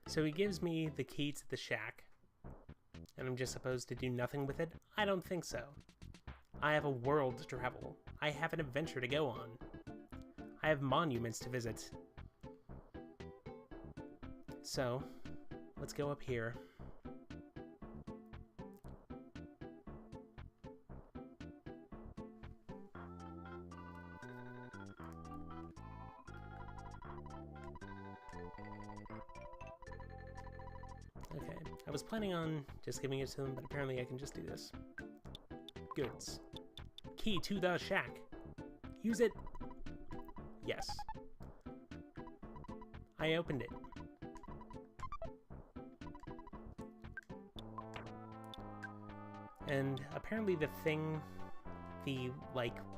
So he gives me the key to the shack, and I'm just supposed to do nothing with it? I don't think so. I have a world to travel. I have an adventure to go on. I have monuments to visit. So, let's go up here. Okay, I was planning on just giving it to them, but apparently I can just do this. Goods. Key to the shack. Use it. Yes. I opened it. And apparently the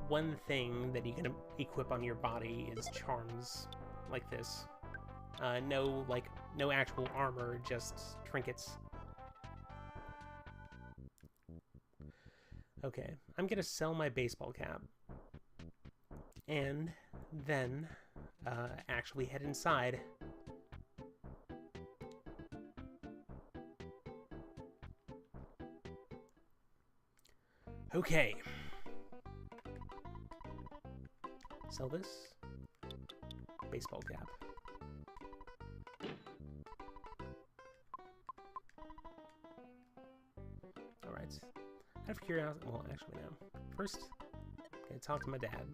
one thing that you can equip on your body is charms like this. No actual armor, just trinkets. Okay, I'm gonna sell my baseball cap. And then, actually head inside. Okay. Sell this. Baseball cap. Alright. Out of curiosity, well, actually, no. First, I'm gonna talk to my dad.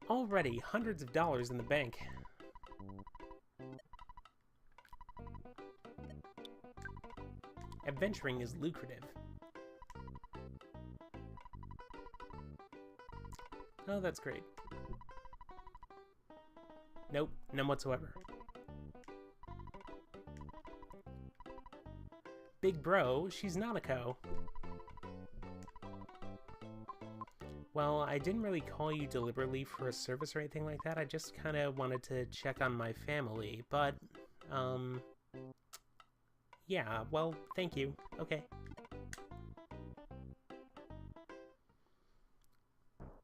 Already, hundreds of dollars in the bank. Adventuring is lucrative. Oh, that's great. Nope, none whatsoever. Big bro, she's Nanako. Well, I didn't really call you deliberately for a service or anything like that. I just kind of wanted to check on my family, but, yeah, well, thank you. Okay.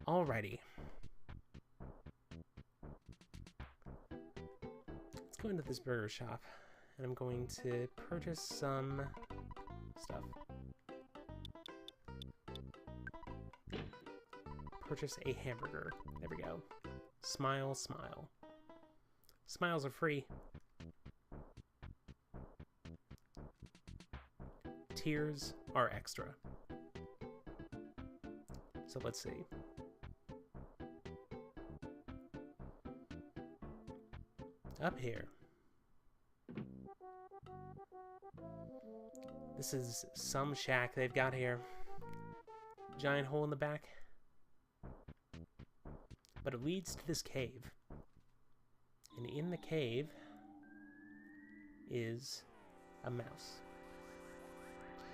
Alrighty. Let's go into this burger shop, and I'm going to purchase some stuff. Purchase a hamburger. There we go. Smile, smile. Smiles are free. Tears are extra. So let's see. Up here. This is some shack they've got here. Giant hole in the back. But it leads to this cave. And in the cave is a mouse.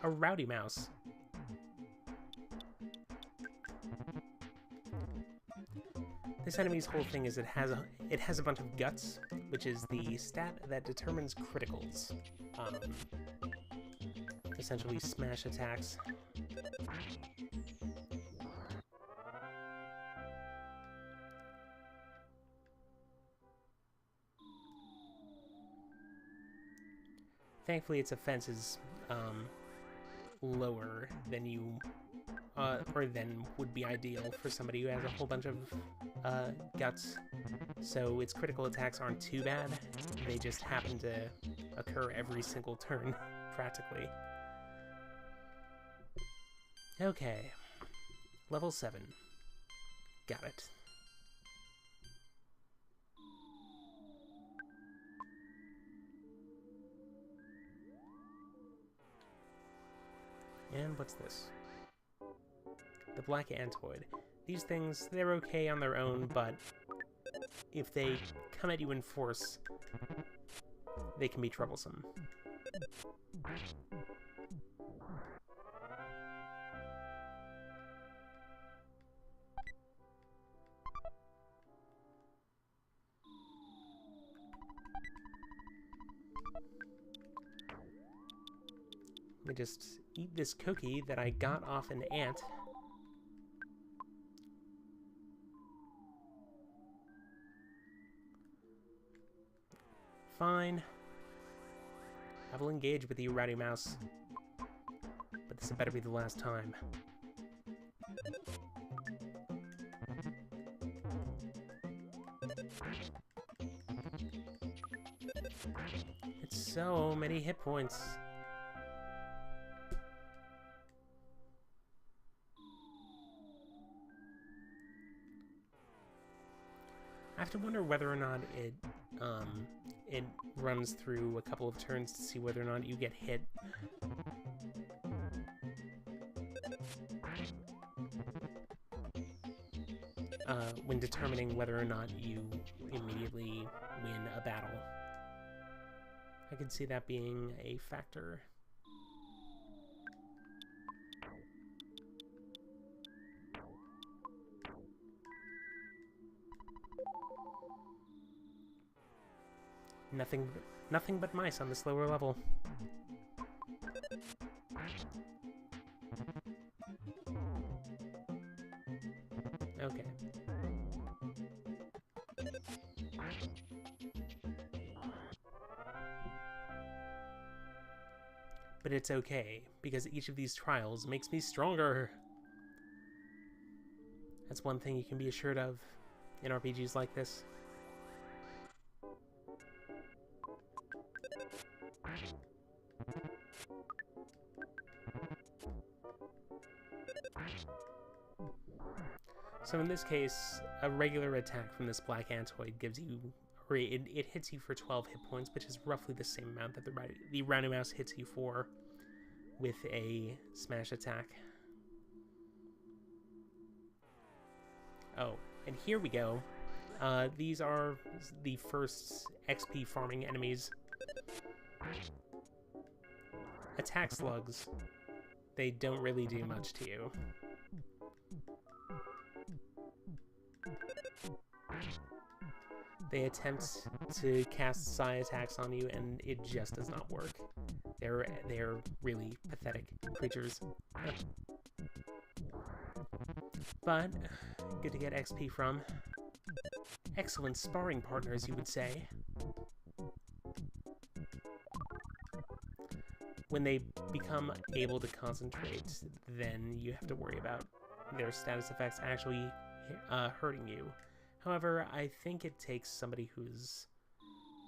A rowdy mouse. This enemy's whole thing is it has a bunch of guts, which is the stat that determines criticals. Essentially smash attacks. Thankfully, its offense is lower than you, or than would be ideal for somebody who has a whole bunch of guts. So its critical attacks aren't too bad. They just happen to occur every single turn, practically. Okay, level 7. Got it. And what's this? The black antoid. These things, they're okay on their own, but if they come at you in force, they can be troublesome. Let me just eat this cookie that I got off an ant. fine. I will engage with you, Rowdy Mouse. But this had better be the last time. It's so many hit points. I have to wonder whether or not it runs through a couple of turns to see whether or not you get hit. When determining whether or not you immediately win a battle. I could see that being a factor. Nothing but mice on this lower level. Okay. But it's okay, because each of these trials makes me stronger. That's one thing you can be assured of in RPGs like this. So in this case, a regular attack from this black antoid gives you, or it hits you for 12 hit points, which is roughly the same amount that the Rowdy Mouse hits you for with a smash attack. Oh, and here we go. These are the first XP farming enemies. Attack slugs. They don't really do much to you. They attempt to cast Psi attacks on you, and it just does not work. They're really pathetic creatures. But good to get XP from. Excellent sparring partners, you would say. When they become able to concentrate, then you have to worry about their status effects actually hurting you. However, I think it takes somebody who's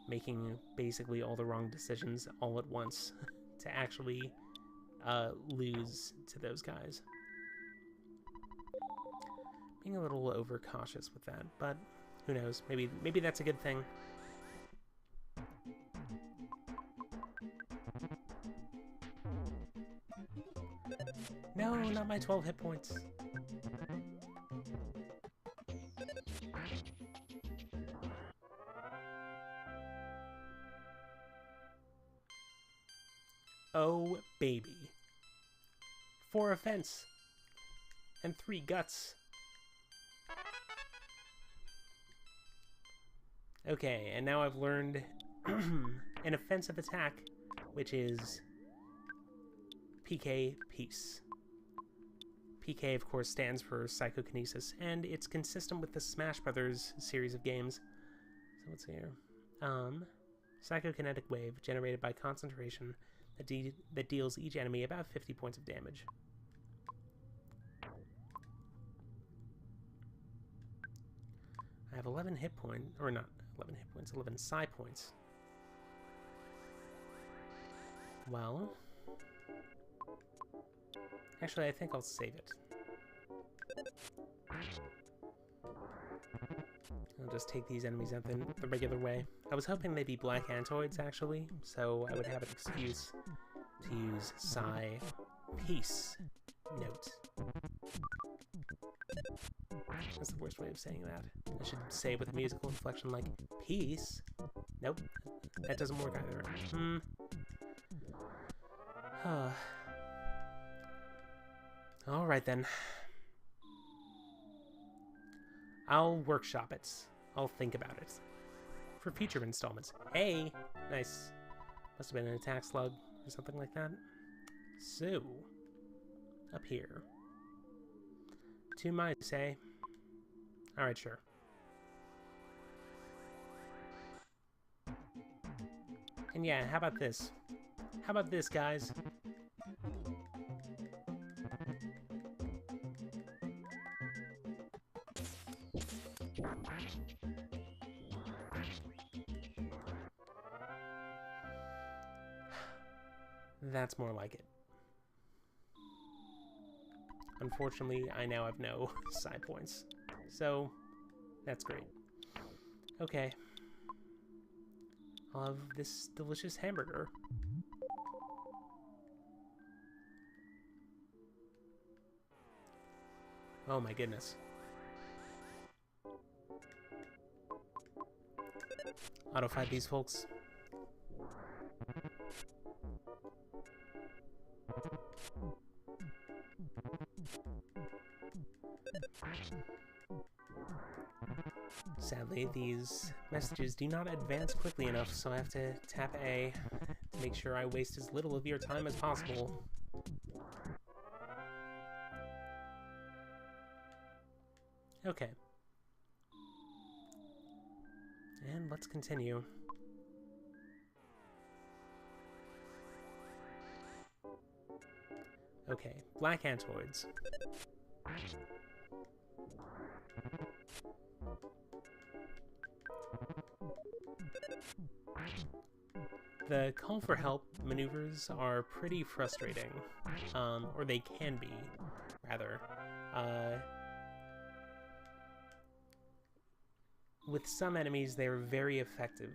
making basically all the wrong decisions all at once to actually lose to those guys. Being a little overcautious with that, but who knows? Maybe that's a good thing. No, not my 12 hit points. Oh, baby. 4 offense. And 3 guts. Okay, and now I've learned an offensive attack, which is PK Peace. PK, of course, stands for Psychokinesis, and it's consistent with the Smash Brothers series of games. So what's here? Psychokinetic wave generated by concentration that deals each enemy about 50 points of damage. I have 11 hit points, or not 11 hit points, 11 psi points. Well, actually, I think I'll save it. I'll just take these enemies out the regular way. I was hoping they'd be black antoids, actually, so I would have an excuse to use Psi Peace Note. That's the worst way of saying that. I should say it with a musical inflection like, peace? Nope, that doesn't work either. Alright then. I'll workshop it. I'll think about it. For future installments. Hey! Nice. Must have been an attack slug or something like that. So, up here. 2 mice, eh? Alright, sure. And yeah, how about this? How about this, guys? That's more like it. Unfortunately, I now have no side points. So, that's great. Okay. I'll have this delicious hamburger. Oh my goodness. Auto-fight these folks. Sadly, these messages do not advance quickly enough, so I have to tap A to make sure I waste as little of your time as possible. Okay. And let's continue. Okay, black antoids. The call for help maneuvers are pretty frustrating, or they can be, rather. With some enemies, they're very effective,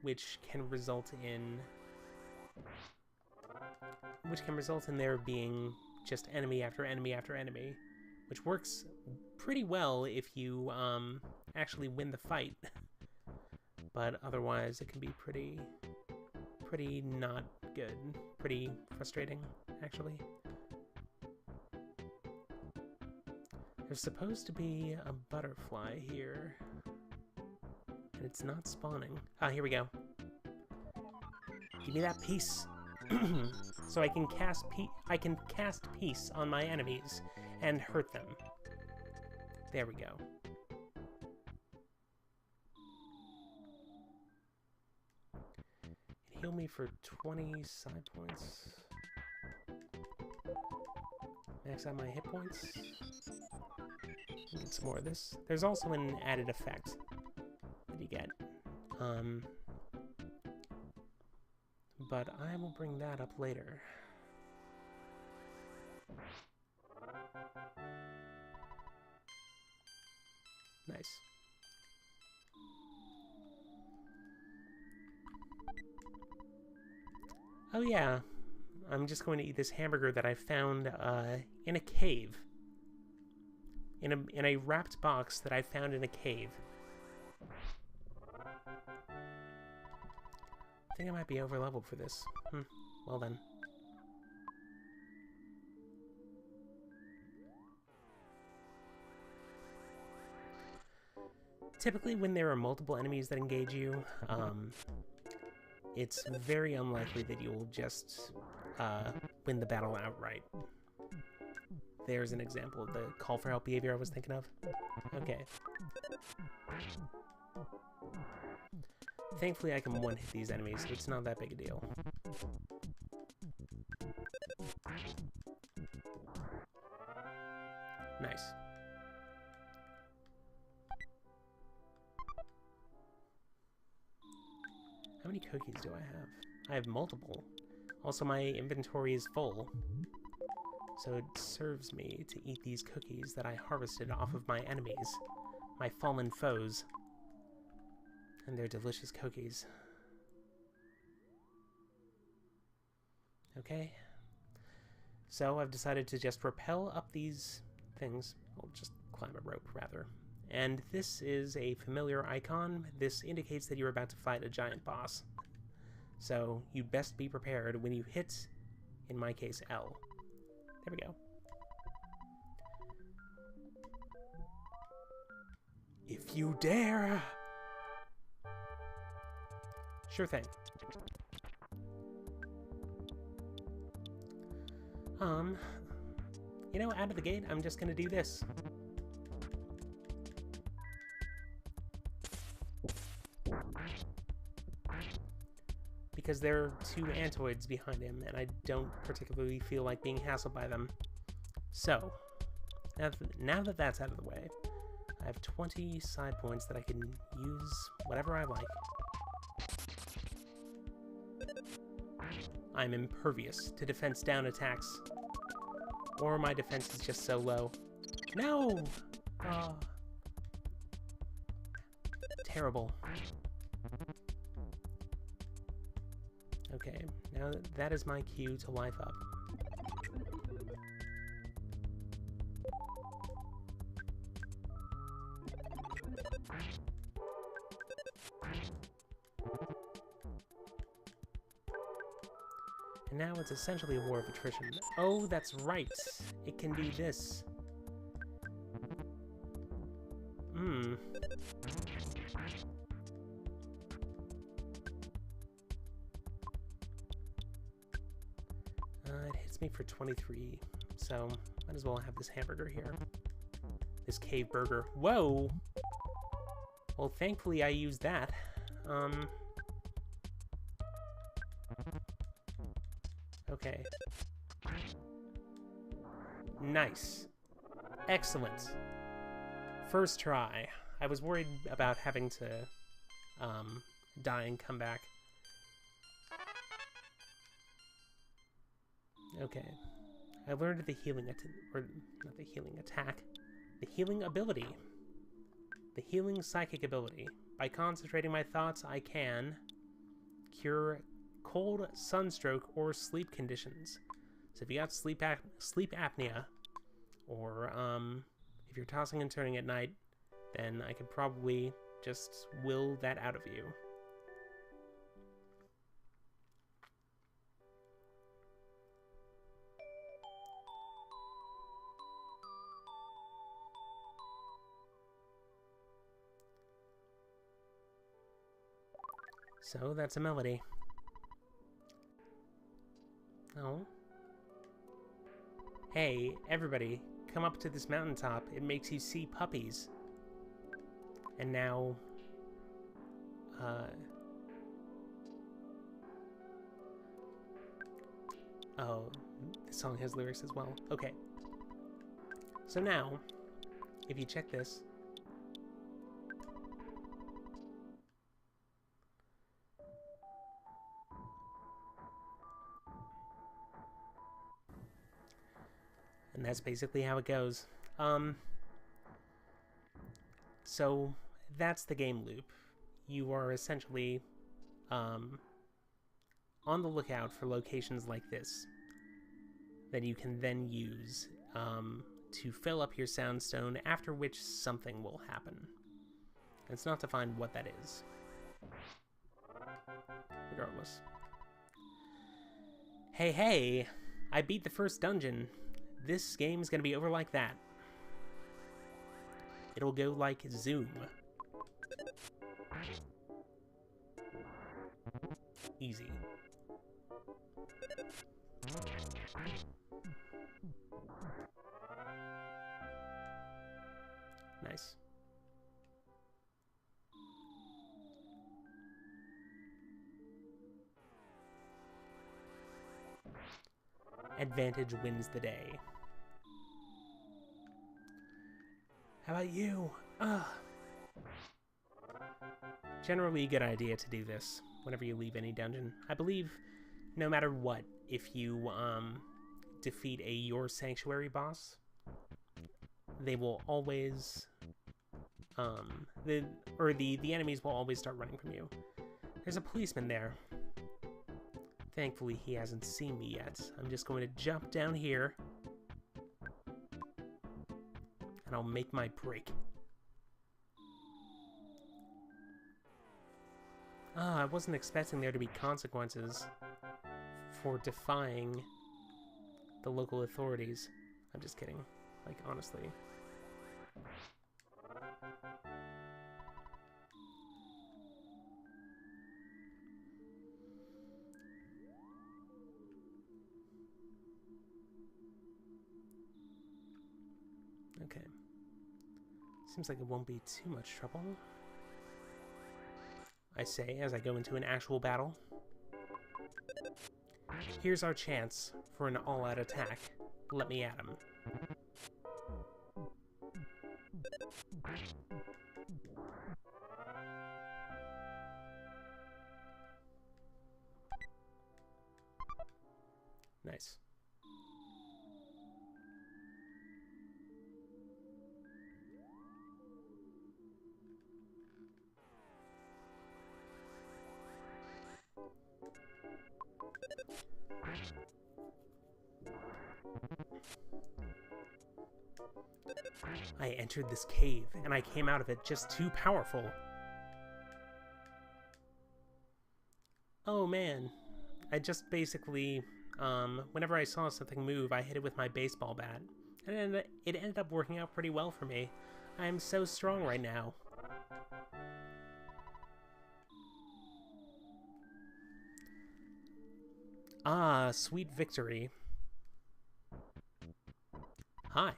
which can result in there being just enemy after enemy after enemy, which works pretty well if you actually win the fight. But otherwise, it can be pretty not good, pretty frustrating, actually. There's supposed to be a butterfly here, and it's not spawning. Ah, here we go. Give me that piece, so I can cast peace on my enemies and hurt them. There we go. Heal me for 20 side points. Max out my hit points. Get some more of this. There's also an added effect that you get. But I will bring that up later. Nice. Oh yeah, I'm just going to eat this hamburger that I found in a cave. In a wrapped box that I found in a cave. I think I might be over-leveled for this. Well then. Typically, when there are multiple enemies that engage you, it's very unlikely that you'll just win the battle outright. There's an example of the call for help behavior I was thinking of. Okay. Thankfully, I can one-hit these enemies, so it's not that big a deal. Nice. How many cookies do I have? I have multiple. Also, my inventory is full. So it serves me to eat these cookies that I harvested off of my enemies, my fallen foes. And they're delicious cookies. Okay. So I've decided to just rappel up these things. I'll just climb a rope, rather. And this is a familiar icon. This indicates that you're about to fight a giant boss. So you'd best be prepared when you hit, in my case, L. There we go. If you dare! Sure thing. You know, out of the gate, I'm just gonna do this. because there are two Antoids behind him, and I don't particularly feel like being hassled by them. So, now that that's out of the way, I have 20 side points that I can use whatever I like. I'm impervious to defense down attacks. Or my defense is just so low. No! Oh. Terrible. Okay, now that is my cue to life up. And now it's essentially a war of attrition. Oh, that's right! It can do this. It hits me for 23, so might as well have this hamburger here. This cave burger. Whoa! Well, thankfully I used that. Okay. Nice. Excellent. First try. I was worried about having to die and come back. Okay. I learned the healing not the healing attack. The healing ability. The healing psychic ability. By concentrating my thoughts, I can cure cold, sunstroke, or sleep conditions. So if you got sleep apnea, or if you're tossing and turning at night, then I could probably just will that out of you. So that's a melody. Oh. Hey, everybody, come up to this mountaintop. It makes you see puppies. And now, oh, the song has lyrics as well. Okay. So now, if you check this, and that's basically how it goes. So that's the game loop. You are essentially on the lookout for locations like this that you can then use to fill up your soundstone, after which something will happen. It's not defined what that is. Regardless. Hey, I beat the first dungeon. This game's gonna be over like that. It'll go like Zoom. Easy. Nice. Advantage wins the day. How about you? Generally a good idea to do this whenever you leave any dungeon. I believe no matter what, if you defeat a Your Sanctuary boss, they will always the enemies will always start running from you. There's a policeman there. Thankfully he hasn't seen me yet. I'm just going to jump down here and I'll make my break. I wasn't expecting there to be consequences for defying the local authorities. I'm just kidding. Like, honestly. Okay. Seems like it won't be too much trouble, I say as I go into an actual battle. Here's our chance for an all-out attack. Let me at him. Nice. I entered this cave, and I came out of it just too powerful. Oh man, I just basically, whenever I saw something move, I hit it with my baseball bat. And it ended up working out pretty well for me. I am so strong right now. Ah, sweet victory. Hi.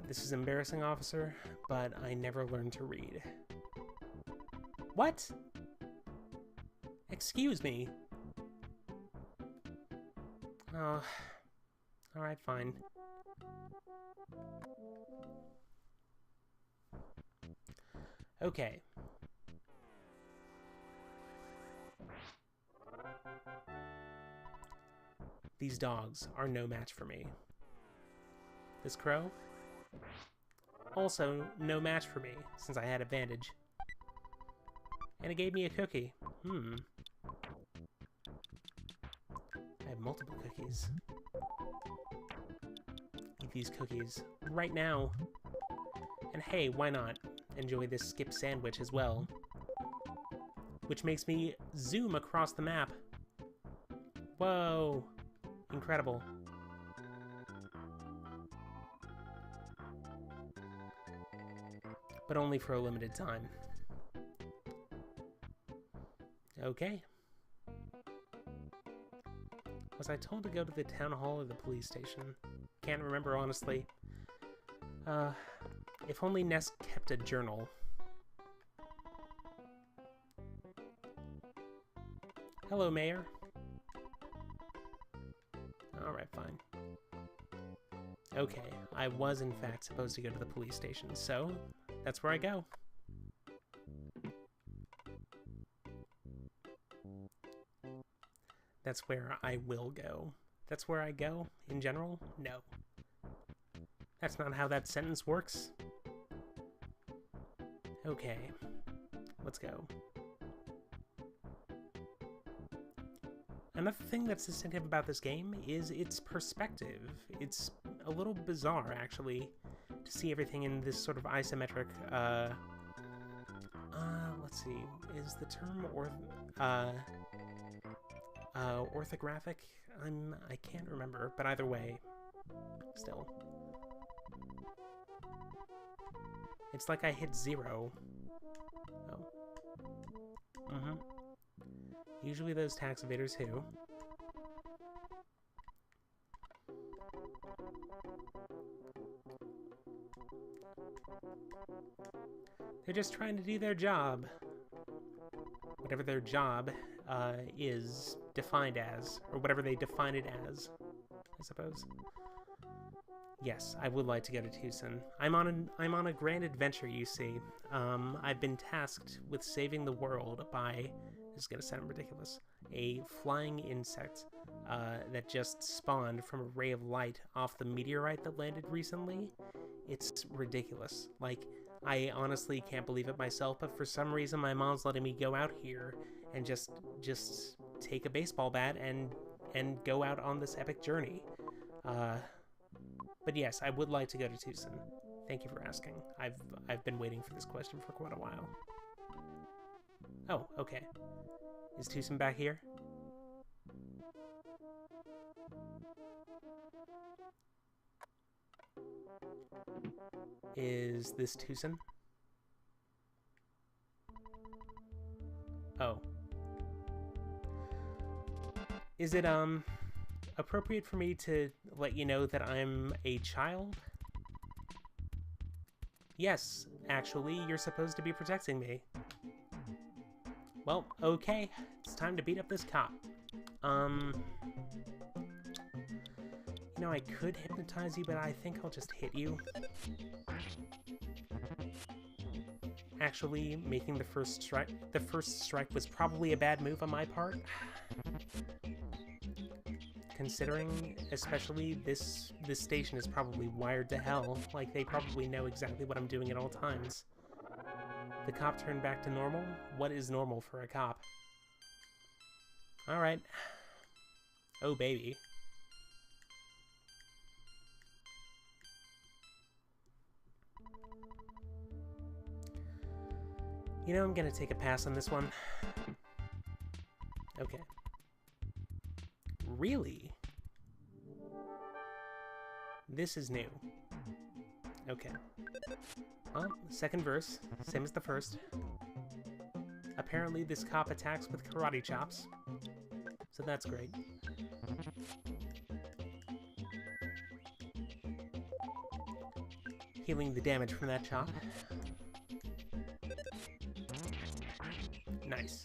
This is embarrassing, officer, but I never learned to read. What? Excuse me. Oh, alright, fine. Okay. These dogs are no match for me. This crow? Also no match for me, since I had advantage. And it gave me a cookie. I have multiple cookies. Eat these cookies right now. And hey, why not enjoy this skip sandwich as well? Which makes me zoom across the map. Whoa! Incredible. But only for a limited time. Okay. Was I told to go to the town hall or the police station? Can't remember, honestly. If only Ness kept a journal. Hello, Mayor. Alright, fine. Okay, I was in fact supposed to go to the police station, so that's where I go. That's where I will go. That's where I go, in general? No. That's not how that sentence works. Okay, let's go. Another thing that's distinctive about this game is its perspective. It's a little bizarre, actually, to see everything in this sort of isometric, let's see, is the term orthographic? I can't remember, but either way, still. It's like I hit 0. Oh. Usually those tax evaders who? They're just trying to do their job. Whatever their job is defined as, or whatever they define it as, I suppose. Yes, I would like to go to Tucson. I'm on a grand adventure, you see. I've been tasked with saving the world by, this is gonna sound ridiculous, a flying insect that just spawned from a ray of light off the meteorite that landed recently. It's ridiculous. Like, I honestly can't believe it myself, but for some reason my mom's letting me go out here and just take a baseball bat and go out on this epic journey. But yes, I would like to go to Tucson. Thank you for asking. I've been waiting for this question for quite a while. Oh, okay. Is Tucson back here? Is this Tucson? Oh. Is it, appropriate for me to let you know that I'm a child? Yes, actually, you're supposed to be protecting me. Well, okay. It's time to beat up this cop. You know, I could hypnotize you, but I think I'll just hit you. Actually, making the first strike was probably a bad move on my part. Considering, especially, this station is probably wired to hell. Like, they probably know exactly what I'm doing at all times. The cop turned back to normal? What is normal for a cop? Alright. Oh, baby. You know, I'm gonna take a pass on this one. Okay. Really? This is new. Okay. Well, second verse, same as the first. Apparently this cop attacks with karate chops, so that's great. Healing the damage from that chop. Nice.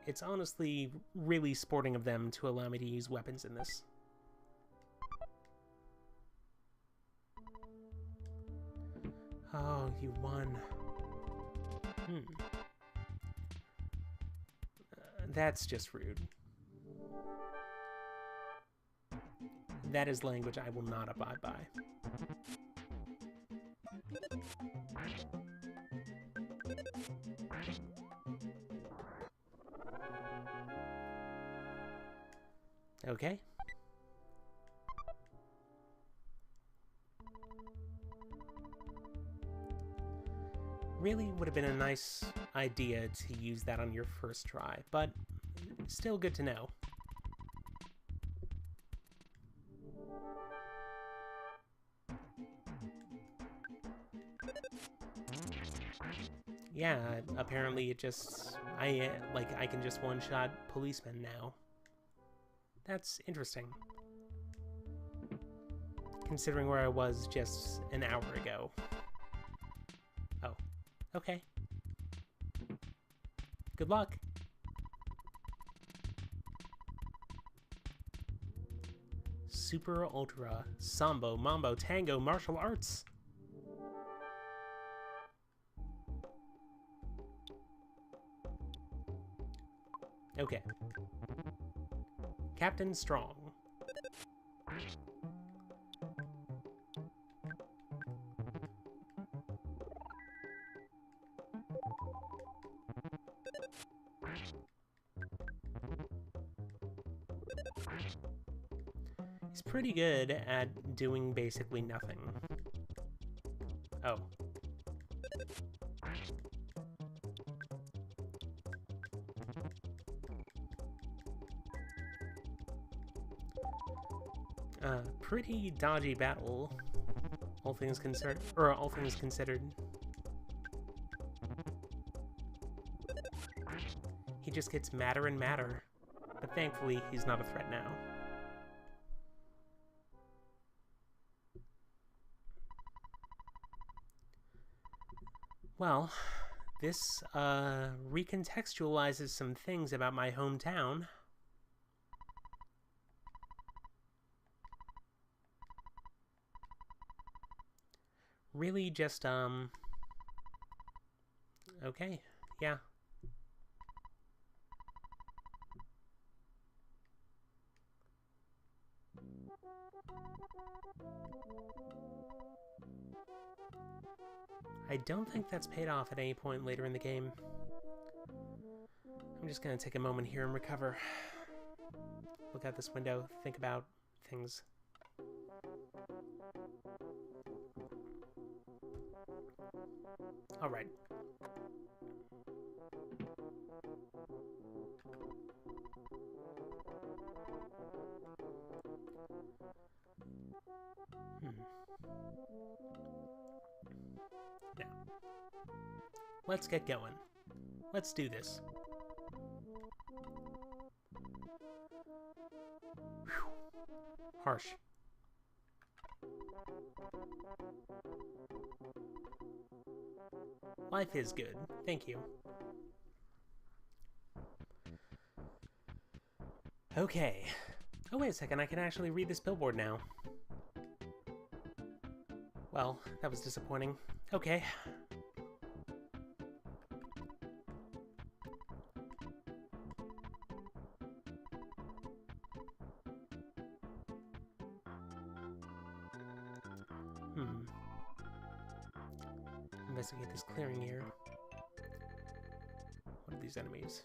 It's honestly really sporting of them to allow me to use weapons in this. Oh, you won. That's just rude. That is language I will not abide by. Okay. Really would have been a nice idea to use that on your first try, but still good to know. Yeah, apparently it just... I can just one-shot policemen now. That's interesting. Considering where I was just an hour ago. Oh, okay. Good luck. Super Ultra Sambo Mambo Tango Martial Arts. Okay. Captain Strong. He's pretty good at doing basically nothing. Oh. Pretty dodgy battle, all things considered. He just gets madder and madder, but thankfully he's not a threat now. Well, this recontextualizes some things about my hometown. Really just, okay, yeah. I don't think that's paid off at any point later in the game. I'm just gonna take a moment here and recover. Look out this window, think about things. All right. Now, let's get going. Let's do this. Whew. Harsh. Life is good. Thank you. Okay. Oh, wait a second. I can actually read this billboard now. Well, that was disappointing. Okay. Investigate this clearing here. What are these enemies?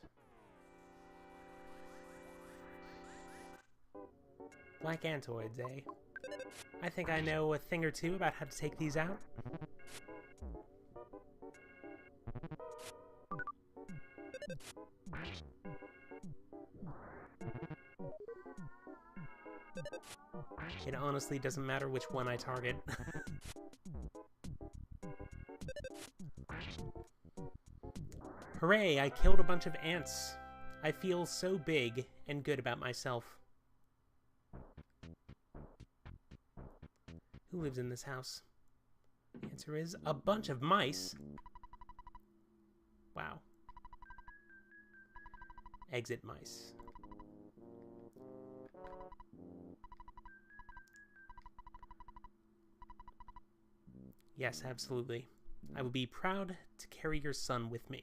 Black Antoids, eh? I think I know a thing or two about how to take these out. It honestly doesn't matter which one I target. Hooray, I killed a bunch of ants. I feel so big and good about myself. Who lives in this house? The answer is a bunch of mice. Wow. Exit mice. Yes, absolutely. I would be proud to carry your son with me.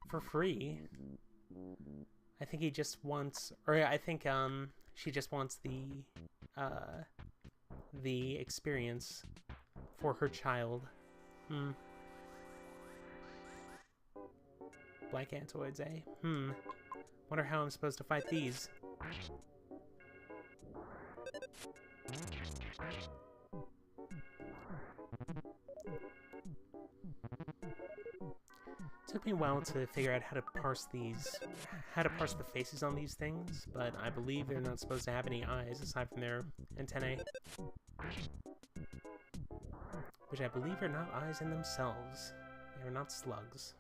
For free? I think he just wants, or I think she just wants the experience for her child. Black Antoids, eh? Wonder how I'm supposed to fight these. Took me a while to figure out how to parse the faces on these things, but I believe they're not supposed to have any eyes aside from their antennae. Which I believe are not eyes in themselves. They are not slugs.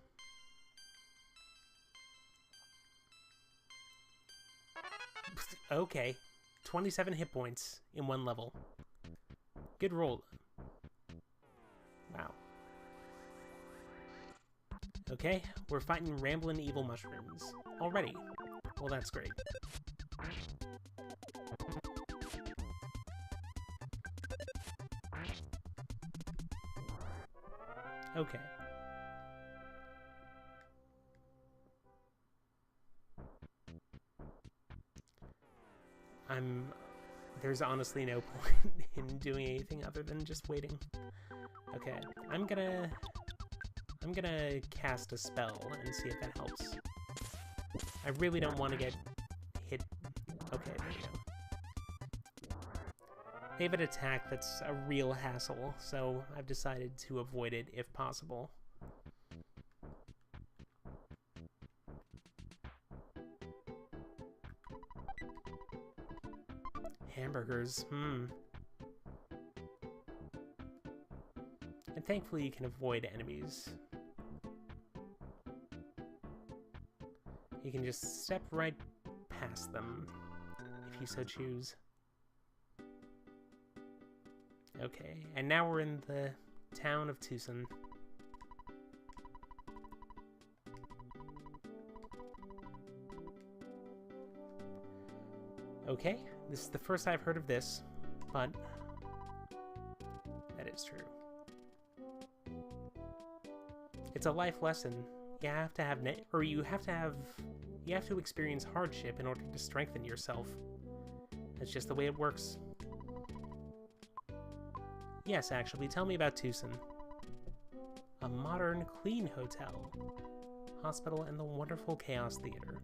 Okay. 27 hit points in one level. Good roll. Wow. Okay, we're fighting ramblin' evil mushrooms. Already. Well, that's great. Okay. There's honestly no point in doing anything other than just waiting. Okay, I'm gonna cast a spell and see if that helps. I really don't want to get hit. Okay, there we go. They have an attack that's a real hassle, so I've decided to avoid it if possible. Hamburgers, And thankfully you can avoid enemies. You can just step right past them, if you so choose. Okay, and now we're in the town of Tucson. Okay, this is the first I've heard of this, but that is true. It's a life lesson. You have to have, you have to experience hardship in order to strengthen yourself. That's just the way it works. Yes, actually, tell me about Tucson. A modern, clean hotel, hospital, and the wonderful Chaos Theater.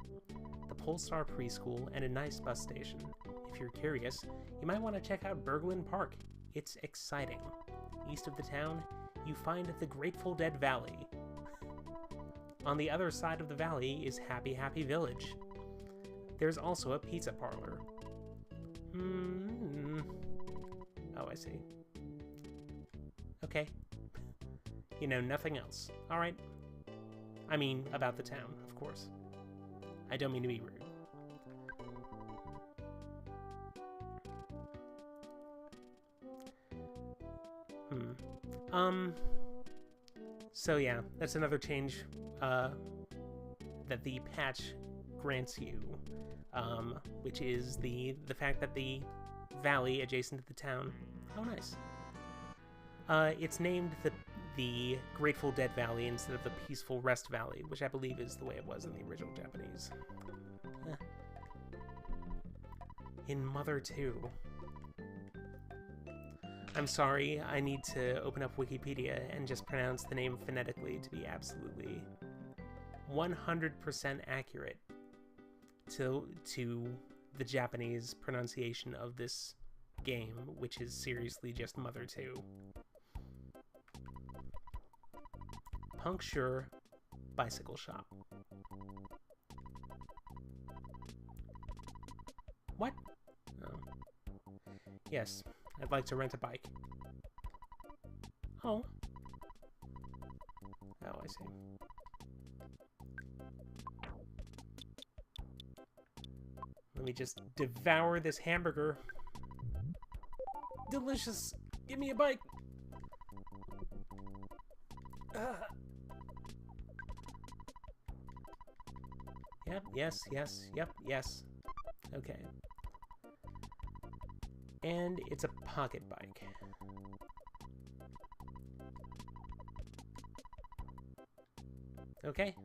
The Polestar Preschool, and a nice bus station. If you're curious, you might want to check out Berglund Park. It's exciting. East of the town, you find the Grateful Dead Valley. On the other side of the valley is Happy Happy Village. There's also a pizza parlor. Oh, I see. Okay. You know nothing else. Alright. I mean, about the town, of course. I don't mean to be rude. So yeah, that's another change that the patch grants you, which is the fact that the valley adjacent to the town. Oh, nice. It's named the Grateful Dead Valley instead of the Peaceful Rest Valley, which I believe is the way it was in the original Japanese. In Mother 2. I'm sorry, I need to open up Wikipedia and just pronounce the name phonetically to be absolutely 100% accurate to the Japanese pronunciation of this game, which is seriously just Mother 2. Puncture Bicycle Shop. What? Oh. Yes, I'd like to rent a bike. Oh. Oh, I see. Let me just devour this hamburger. Delicious! Give me a bike! Yep, yes, yes, yep, yes. Okay. And it's a pocket bike. Okay.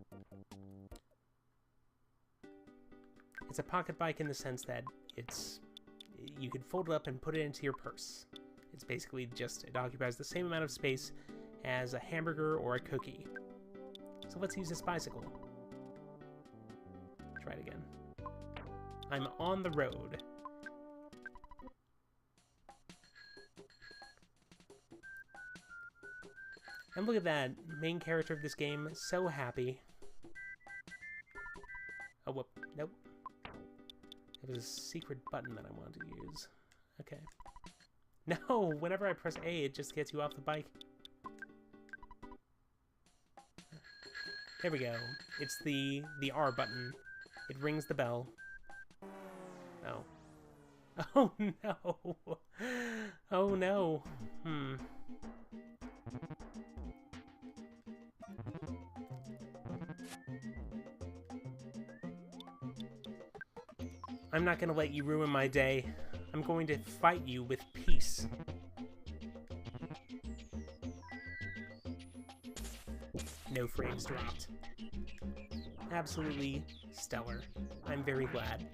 It's a pocket bike in the sense that you can fold it up and put it into your purse. It's basically just, it occupies the same amount of space as a hamburger or a cookie. So let's use this bicycle. Try it again. I'm on the road. And look at that, main character of this game, so happy. Oh, whoop, nope. There was a secret button that I wanted to use. Okay. No, whenever I press A, it just gets you off the bike. There we go. It's the R button. It rings the bell. Oh. Oh no. Oh no. I'm not gonna let you ruin my day. I'm going to fight you with peace. No frames dropped. Absolutely stellar. I'm very glad.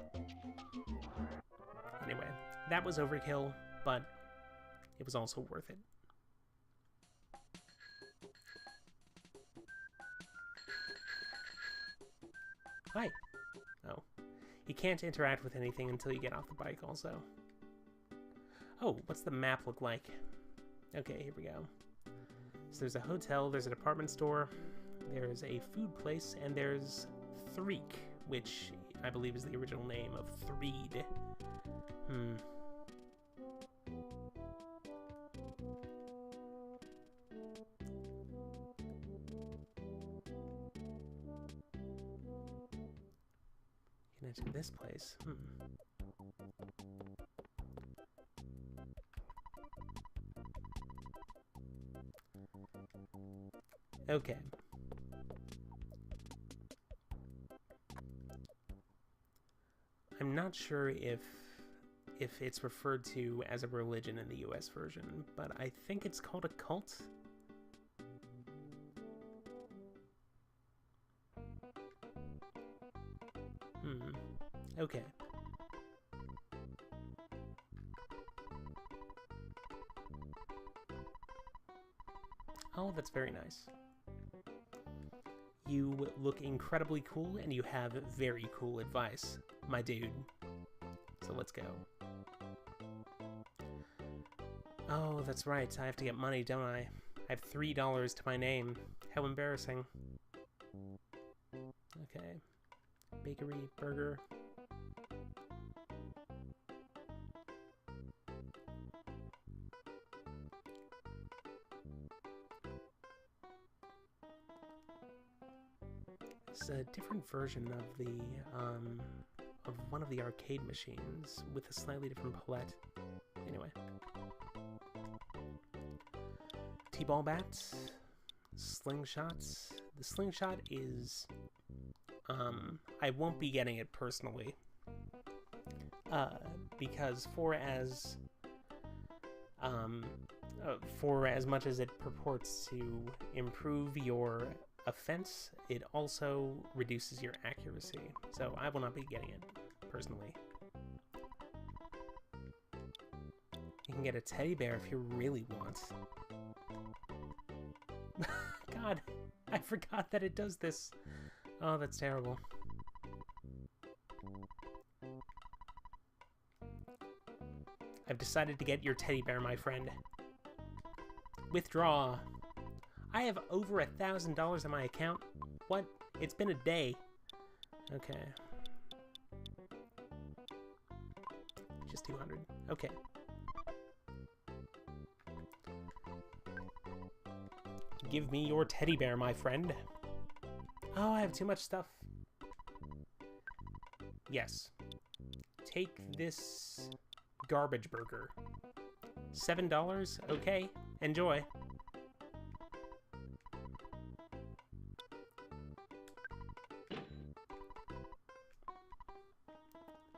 Anyway, that was overkill, but it was also worth it. Hi. Oh. You can't interact with anything until you get off the bike also. Oh, what's the map look like? Okay, here we go. So there's a hotel, there's a department store, there's a food place, and there's Threek, which I believe is the original name of Threed. Can enter this place. Okay. I'm not sure if it's referred to as a religion in the US version, but I think it's called a cult. Okay. Oh, that's very nice. You look incredibly cool, and you have very cool advice, my dude. So let's go. Oh, that's right. I have to get money, don't I? I have $3 to my name. How embarrassing. Okay. Bakery, burger. It's a different version of the of one of the arcade machines with a slightly different palette. Anyway. volleyball bat, slingshots. The slingshot is, I won't be getting it personally, because for as much as it purports to improve your offense, it also reduces your accuracy. So I will not be getting it personally. You can get a teddy bear if you really want. God, I forgot that it does this. Oh, that's terrible. I've decided to get your teddy bear, my friend. Withdraw. I have over $1,000 in my account. What? It's been a day. Okay. Just 200. Okay. Give me your teddy bear, my friend. Oh, I have too much stuff. Yes. Take this garbage burger. $7? Okay. Enjoy.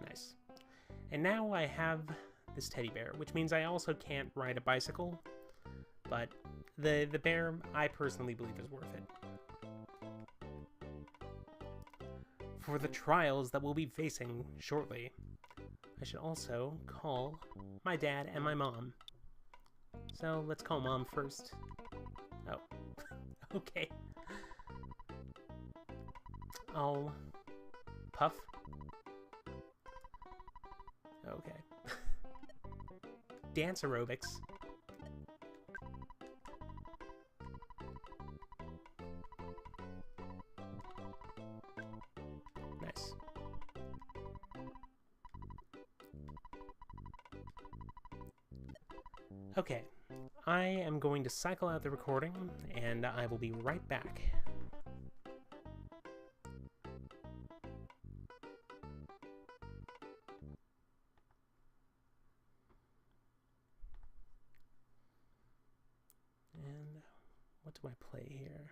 Nice. And now I have this teddy bear, which means I also can't ride a bicycle, but the bear, I personally believe, is worth it. For the trials that we'll be facing shortly, I should also call my dad and my mom. So let's call Mom first. Oh, okay. I'll puff. Okay. Dance aerobics. Nice. Okay, I am going to cycle out the recording, and I will be right back. And what do I play here?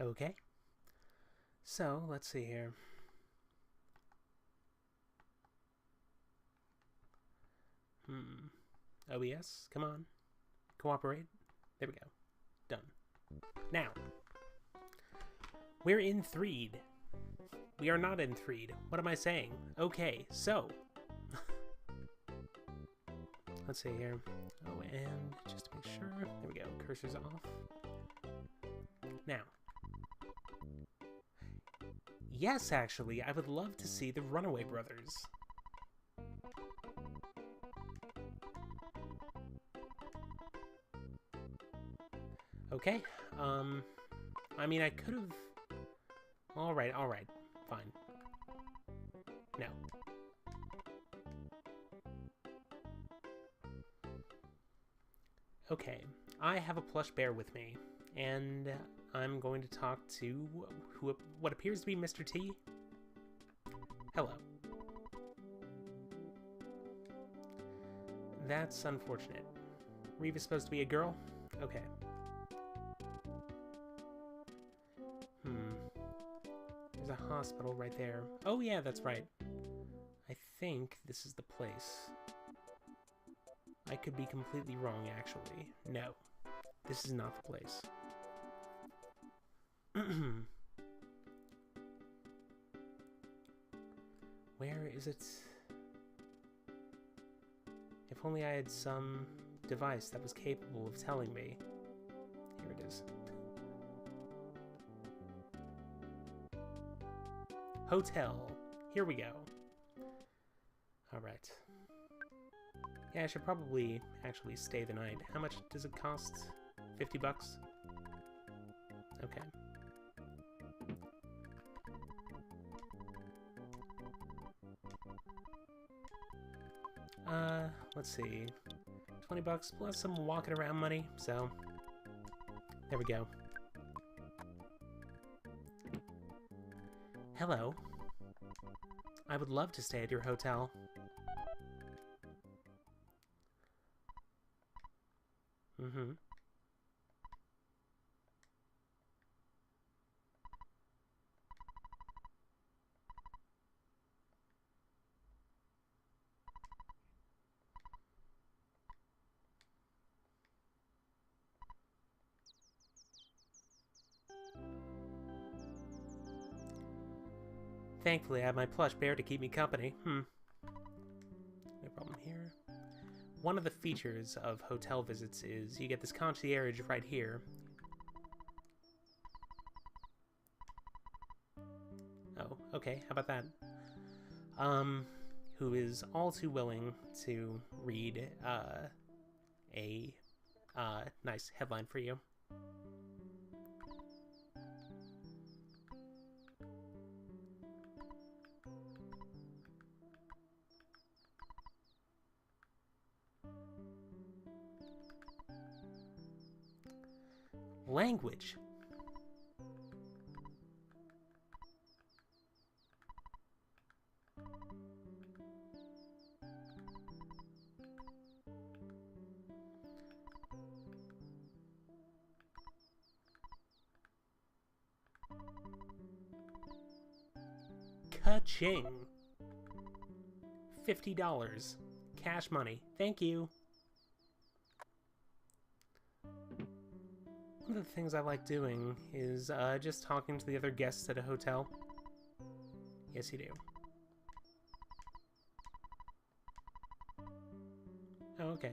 Okay. So, let's see here. OBS, come on. Cooperate. There we go. Done. Now, we're in Threed. We are not in Threed. What am I saying? Okay, so. Let's see here. Oh, and just to make sure. There we go. Cursor's off. Now. Yes, actually, I would love to see the Runaway Brothers. Okay, I mean, I could have... Alright, fine. No. Okay, I have a plush bear with me, and I'm going to talk to what appears to be Mr. T. Hello. That's unfortunate. Reva's supposed to be a girl? Okay. There's a hospital right there. Oh yeah, that's right. I think this is the place. I could be completely wrong, actually. No, this is not the place. Where is it? If only I had some device that was capable of telling me. Here it is. Hotel. Here we go. Alright. Yeah, I should probably actually stay the night. How much does it cost? 50 bucks? Okay. Let's see. 20 bucks plus some walking around money, so there we go. Hello. I would love to stay at your hotel. Thankfully, I have my plush bear to keep me company. No problem here. One of the features of hotel visits is you get this concierge right here. Oh, okay, how about that? Who is all too willing to read a nice headline for you. Language. Ka-ching. $50. Cash money. Thank you. One of the things I like doing is just talking to the other guests at a hotel. Yes, you do. Oh, okay.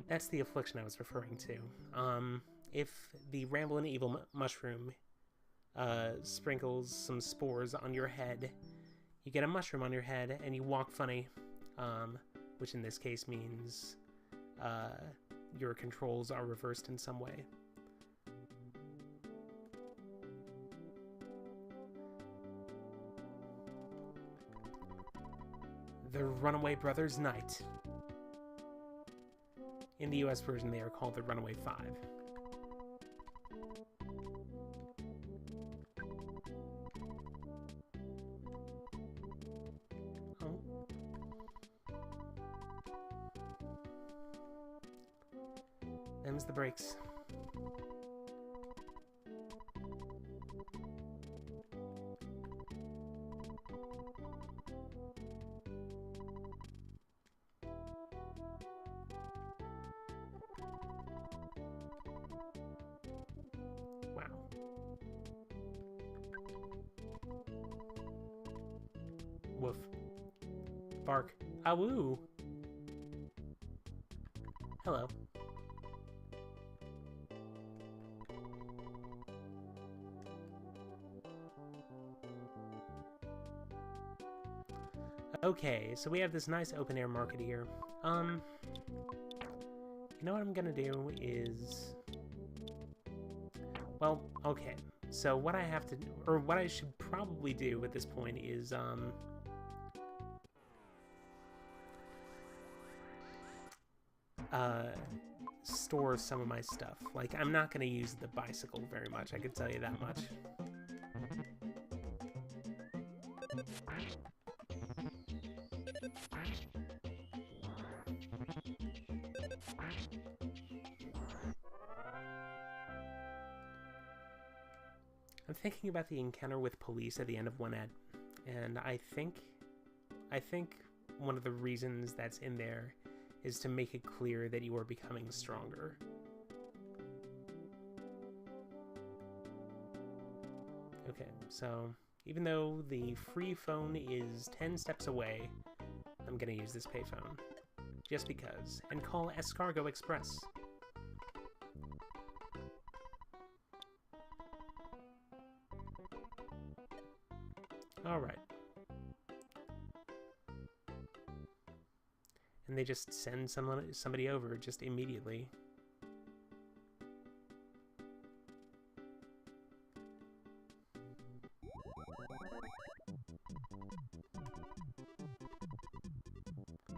That's the affliction I was referring to. If the Ramblin' Evil Mushroom sprinkles some spores on your head, you get a mushroom on your head and you walk funny, which in this case means your controls are reversed in some way. The Runaway Brothers Night. In the US version, they are called the Runaway 5. Oh. Them's the brakes. Wow. Woof. Bark. Awoo. Hello. Okay, so we have this nice open-air market here. You know what I'm gonna do is... Well, okay. So what I have to... Or what I should probably do at this point is, store some of my stuff. Like, I'm not gonna use the bicycle very much, I can tell you that much. I'm thinking about the encounter with police at the end of 1 Ed, and I think one of the reasons that's in there is to make it clear that you are becoming stronger. Okay, so even though the free phone is 10 steps away, I'm gonna use this payphone. Just because. And call Escargo Express. Alright. And they just send somebody over just immediately.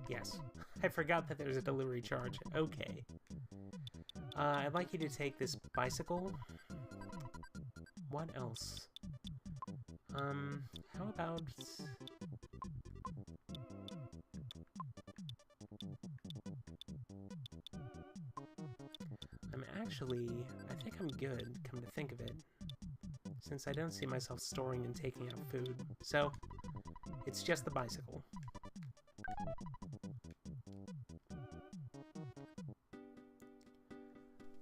Yes, I forgot that there's a delivery charge. Okay. I'd like you to take this bicycle. What else? How about... I think I'm good, come to think of it, since I don't see myself storing and taking out food. So, it's just the bicycle.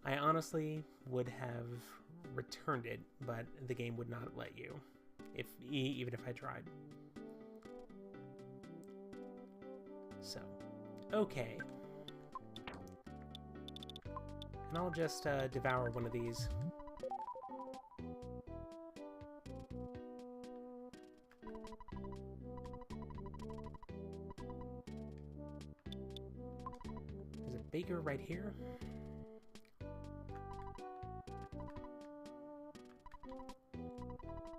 I honestly would have returned it, but the game would not let you, even if I tried. So, okay. And I'll just devour one of these. There's a baker right here.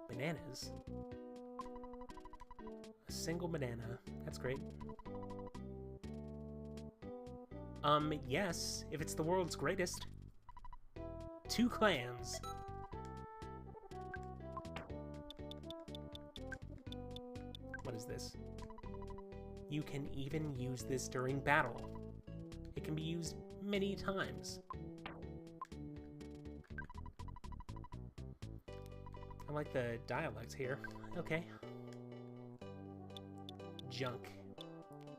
Bananas. A single banana. That's great. Yes, if it's the world's greatest. 2 clams. What is this? You can even use this during battle. It can be used many times. I like the dialect here. Okay. Junk.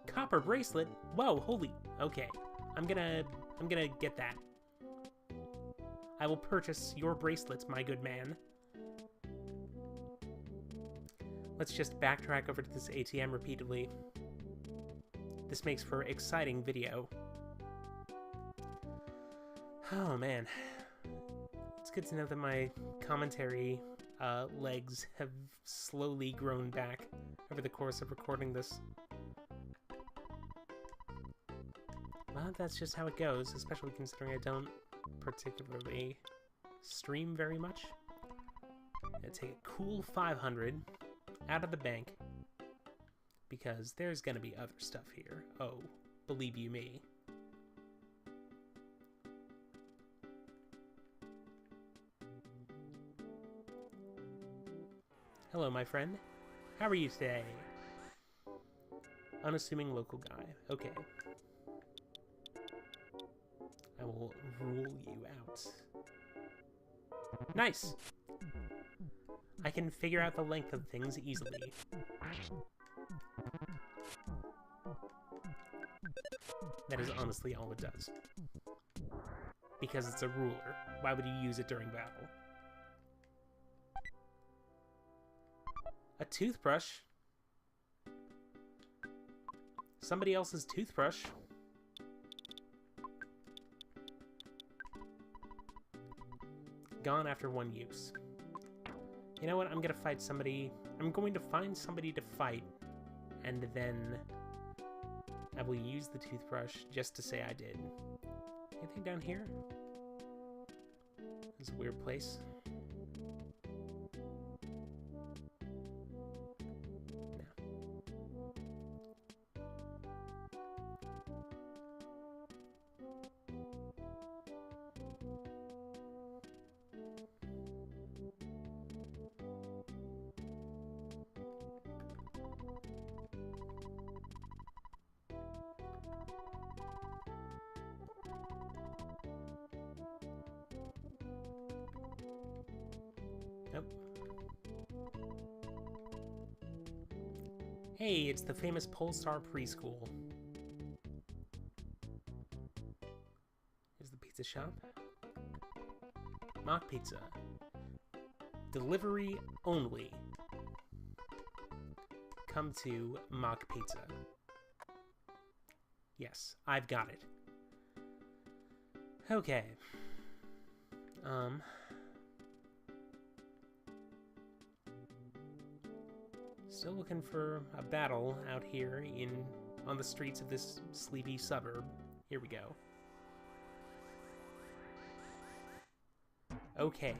Copper bracelet? Whoa, holy... Okay. I'm gonna get that. I will purchase your bracelets, my good man. Let's just backtrack over to this ATM repeatedly. This makes for exciting video. Oh man. It's good to know that my commentary legs have slowly grown back over the course of recording this. Well, that's just how it goes, especially considering I don't particularly stream very much. I'm gonna take a cool 500 out of the bank because there's gonna be other stuff here. Oh, believe you me. Hello, my friend. How are you today? Unassuming local guy. Okay. I will rule you out. Nice! I can figure out the length of things easily. That is honestly all it does. Because it's a ruler. Why would you use it during battle? A toothbrush? Somebody else's toothbrush? Gone after one use. You know what? I'm gonna fight somebody. I'm going to find somebody to fight, and then I will use the toothbrush just to say I did. Anything down here? It's a weird place. Nope. Hey, it's the famous Polestar Preschool. Here's the pizza shop. Mock pizza. Delivery only. Come to Mock Pizza. Yes, I've got it. Okay. Still looking for a battle out here on the streets of this sleepy suburb. Here we go. Okay,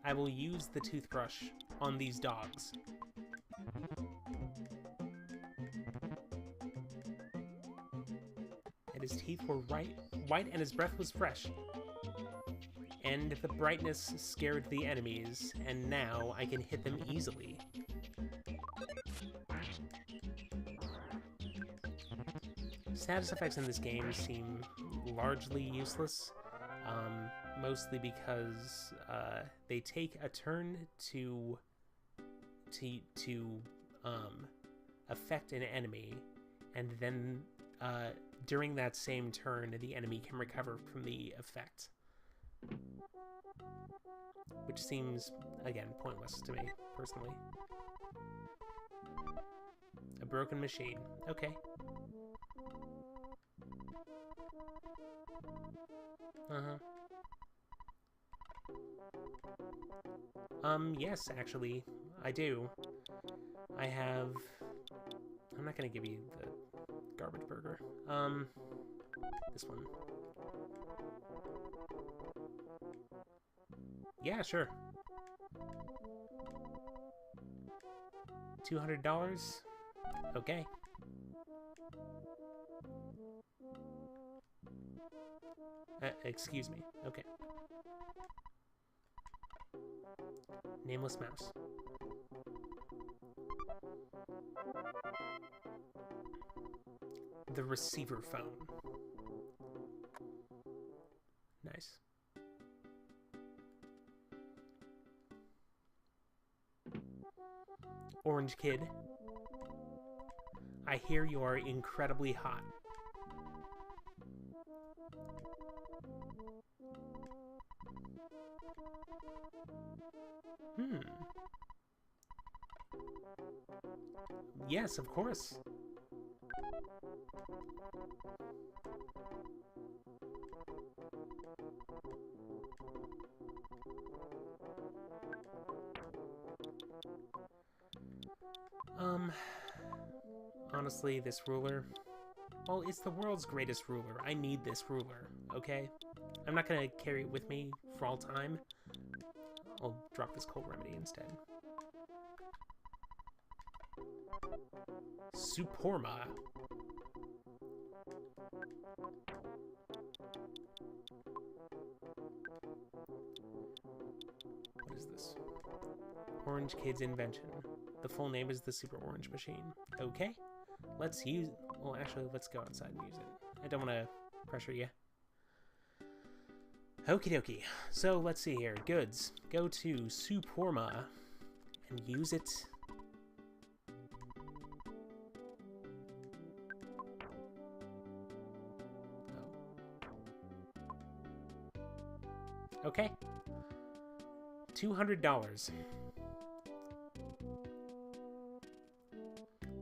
I will use the toothbrush on these dogs. And his teeth were white and his breath was fresh. And the brightness scared the enemies, and now I can hit them easily. Status effects in this game seem largely useless, mostly because they take a turn to affect an enemy, and then during that same turn, the enemy can recover from the effect. Which seems, again, pointless to me, personally. A broken machine. Okay. Yes, actually, I do. I have... I'm not gonna give you the garbage burger. This one. Yeah, sure. $200? Okay. Excuse me. Okay. Nameless mouse. The receiver phone. Nice. Orange Kid. I hear you are incredibly hot. Yes, of course. Honestly, this ruler... Well, it's the world's greatest ruler. I need this ruler, okay? I'm not gonna carry it with me for all time. I'll drop this cold remedy instead. Suporma. What is this? Orange Kid's invention. The full name is the Super Orange Machine. Okay. Let's use... Well, actually, let's go outside and use it. I don't want to pressure you. Okie dokie. So let's see here. Goods. Go to Suporma and use it. Oh. Okay. $200.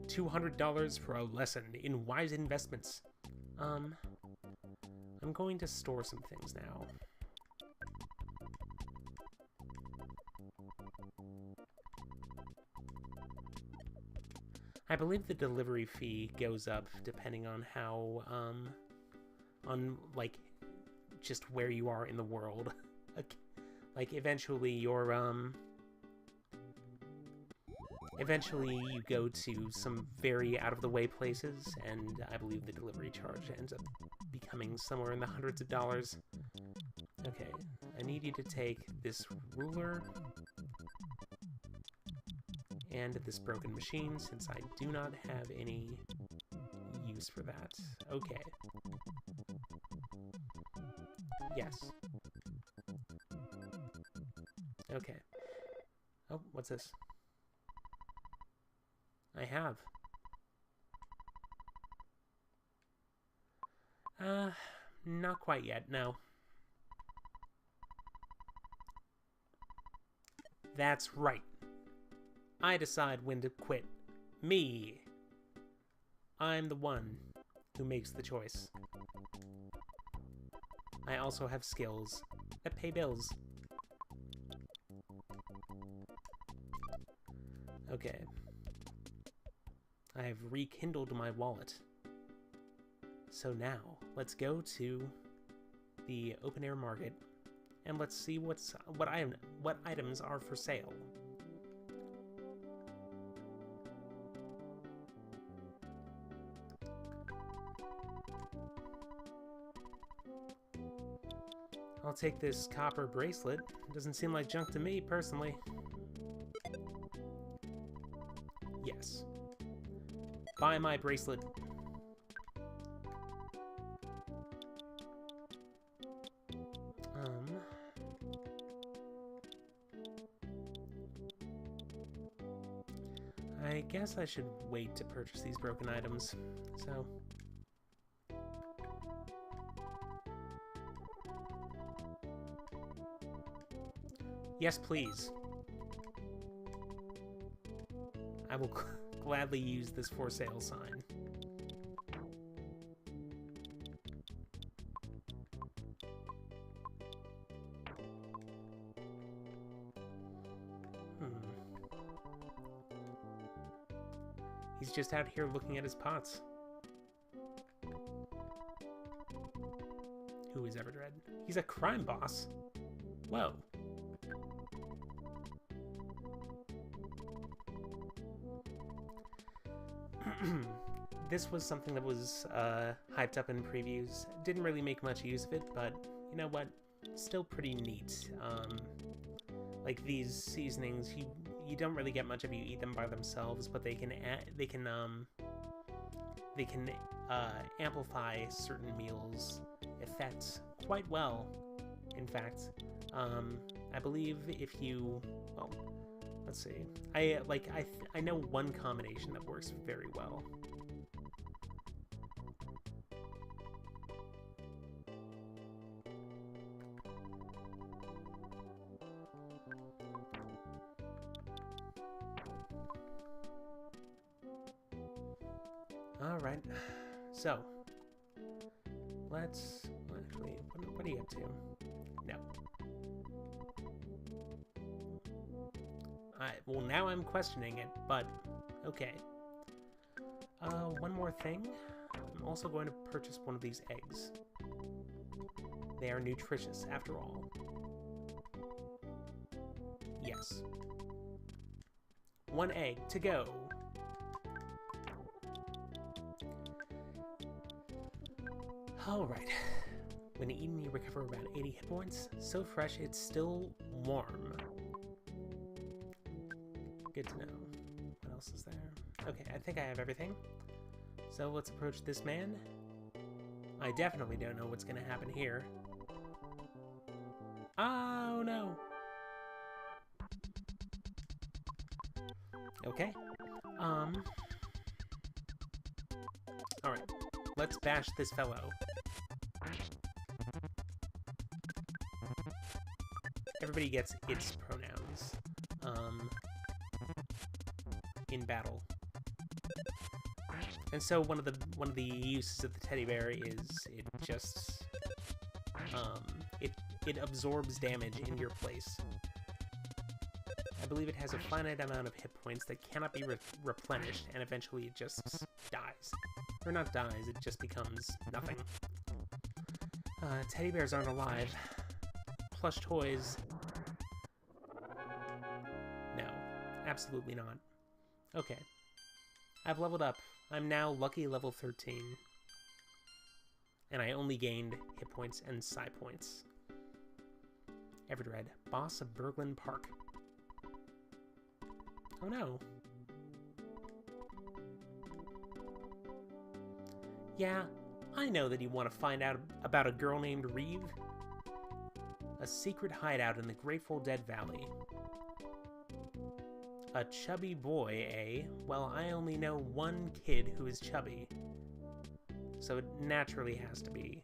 $200 for a lesson in wise investments. I'm going to store some things now. I believe the delivery fee goes up depending on how, like, just where you are in the world. Like, eventually you go to some very out-of-the-way places, and I believe the delivery charge ends up becoming somewhere in the hundreds of dollars. Okay, I need you to take this ruler and this broken machine, since I do not have any use for that. Okay. Yes. Okay. Oh, what's this? I have. Not quite yet, no. That's right. I decide when to quit. Me. I'm the one who makes the choice. I also have skills that pay bills. Okay. I have rekindled my wallet. So now, let's go to the open-air market and let's see what items are for sale. I'll take this copper bracelet. It doesn't seem like junk to me, personally. Yes. Buy my bracelet. I guess I should wait to purchase these broken items, so... Yes, please. I will gladly use this for sale sign. He's just out here looking at his pots. Who is Everdread? He's a crime boss. Whoa. This was something that was hyped up in previews. Didn't really make much use of it, but you know what? Still pretty neat. Like these seasonings, you don't really get much if you eat them by themselves, but they can amplify certain meals' effects quite well. In fact, I believe if you, well, let's see. I know one combination that works very well. Alright, so, let's, actually, what are you up to? No. Well, now I'm questioning it, but, okay. One more thing. I'm also going to purchase one of these eggs. They are nutritious, after all. Yes. One egg to go. Alright. When eaten, you recover around 80 hit points. So fresh, it's still warm. Good to know. What else is there? Okay, I think I have everything. So let's approach this man. I definitely don't know what's going to happen here. Oh, no. Okay. Alright. Let's bash this fellow. Everybody gets its pronouns. In battle. And so one of the uses of the teddy bear is it just it absorbs damage in your place. I believe it has a finite amount of hit points that cannot be replenished, and eventually it just dies. Or not dies, it just becomes nothing. Teddy bears aren't alive. Plush toys. No, absolutely not. Okay. I've leveled up. I'm now lucky level 13. And I only gained hit points and psi points. Everdread, boss of Berglund Park. Oh no. Yeah, I know that you want to find out about a girl named Reeve. A secret hideout in the Grateful Dead Valley. A chubby boy, eh? Well, I only know one kid who is chubby. So it naturally has to be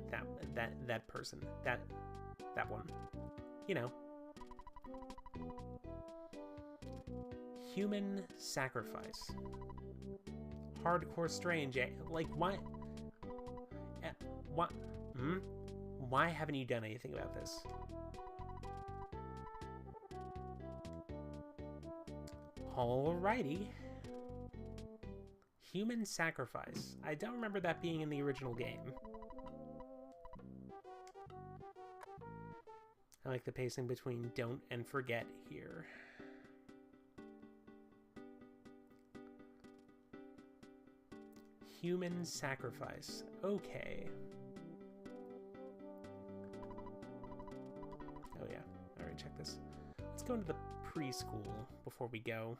that person. That one. You know. Human sacrifice. Hardcore strange, eh? Like, why? What? Why haven't you done anything about this? Alrighty. Human sacrifice. I don't remember that being in the original game. I like the pacing between don't and forget here. Human sacrifice. Okay. Oh yeah. Alright, check this. Let's go into the preschool before we go.